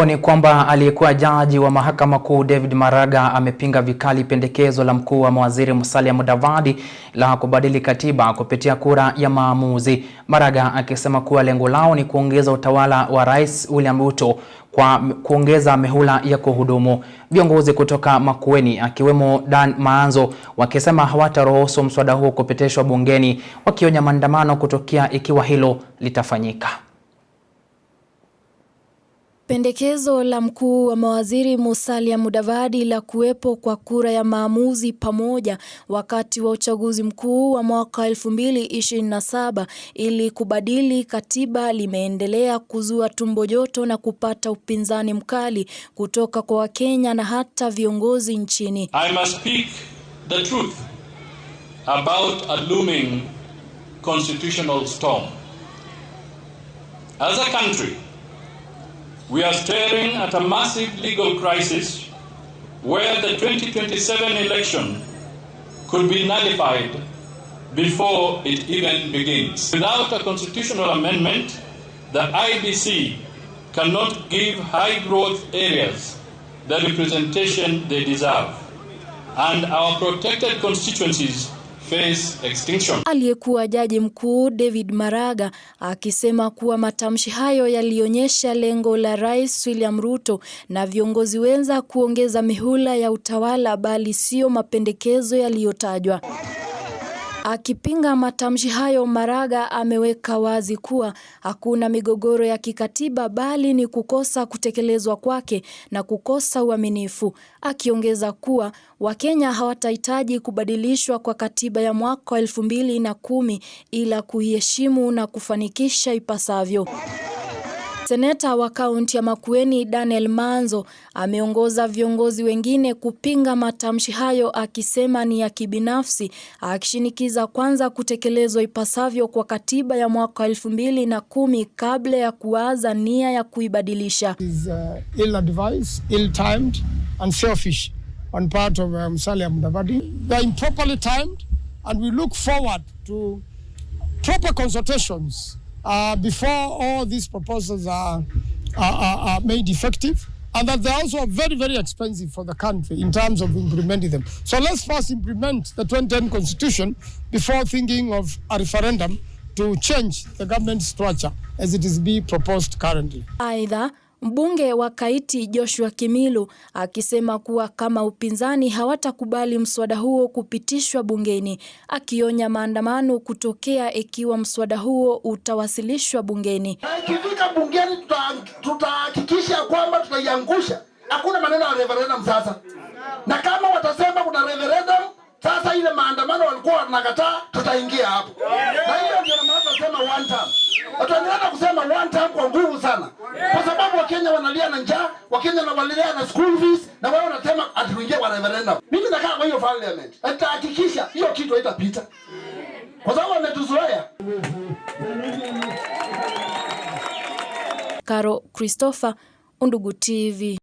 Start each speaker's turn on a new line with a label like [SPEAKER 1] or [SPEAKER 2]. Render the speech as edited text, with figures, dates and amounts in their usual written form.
[SPEAKER 1] Ni kwamba aliyekuwa jaji wa mahakama kuu David Maraga amepinga vikali pendekezo la mkuu wa mawaziri Musalia Mudavadi la kubadili katiba kupitia kura ya maamuzi. Maraga akisema kuwa lengo lao ni kuongeza utawala wa Rais William Ruto kwa kuongeza mihula ya kuhudumu. Viongozi kutoka Makueni akiwemo Dan Maanzo wakisema hawataruhusu mswada huo kupitishwa bungeni, wakionya maandamano kutokea ikiwa hilo litafanyika.
[SPEAKER 2] Pendekezo la mkuu wa mawaziri Musalia Mudavadi la kuwepo kwa kura ya maamuzi pamoja wakati wa uchaguzi mkuu wa mwaka 2027 ili kubadili katiba limeendelea kuzua tumbo joto na kupata upinzani mkali kutoka kwa Wakenya na hata viongozi nchini.
[SPEAKER 3] I must speak the truth about a looming constitutional storm. As a country, we are staring at a massive legal crisis where the 2027 election could be nullified before it even begins. Without a constitutional amendment, the IBC cannot give high-growth areas the representation they deserve, and our protected constituencies face extinction.
[SPEAKER 2] Aliyekuwa jaji mkuu David Maraga akisema kuwa matamshi hayo yalionyesha lengo la Rais William Ruto na viongozi wenza kuongeza mihula ya utawala, bali sio mapendekezo yaliyotajwa. Akipinga matamshi hayo, Maraga ameweka wazi kuwa hakuna migogoro ya kikatiba bali ni kukosa kutekelezwa kwake na kukosa uaminifu, akiongeza kuwa Wakenya hawatahitaji kubadilishwa kwa katiba ya mwaka 2010 ila kuiheshimu na kufanikisha ipasavyo. Seneta wa kaunti ya Makueni Daniel Manzo ameongoza viongozi wengine kupinga matamshi hayo, akisema ni ya kibinafsi, akishinikiza kwanza kutekelezwa ipasavyo kwa katiba ya mwaka 2010 kabla ya kuanza nia ya kuibadilisha.
[SPEAKER 4] Is ill-advised, ill-timed and selfish on part of Musalia Mudavadi. They are improperly timed, and we look forward to proper consultations before all these proposals are made effective, and that they're also very, very expensive for the country in terms of implementing them. So let's first implement the 2010 Constitution before thinking of a referendum to change the government structure as it is being proposed currently.
[SPEAKER 2] Aidha, mbunge wa Kaiti Joshua Kimilu akisema kuwa kama upinzani hawatakubali mswada huo kupitishwa bungeni, akionya maandamano kutokea ikiwa mswada huo utawasilishwa bungeni.
[SPEAKER 5] Ikifika bungeni tutahakikisha kwamba tutaiangusha. Hakuna maneno ya referendum sasa. Na kama watasema kuna referendum, sasa ile maandamano walikuwa wanakataa, tutaingia hapo. Na hiyo ndio maana tunasema one time. Wataendelea kusema one time kwa nguvu sana. Kwa sababu Wakenya wanalia na njaa, Wakenya wanalia na school fees, na wao wanasema atuingie kwa referendum. Mimi nakaa kwa hiyo parliament. Nitahakikisha hiyo kitu haitapita. Kwa sababu wametuzoea.
[SPEAKER 2] Caro Christopher, Undugu TV.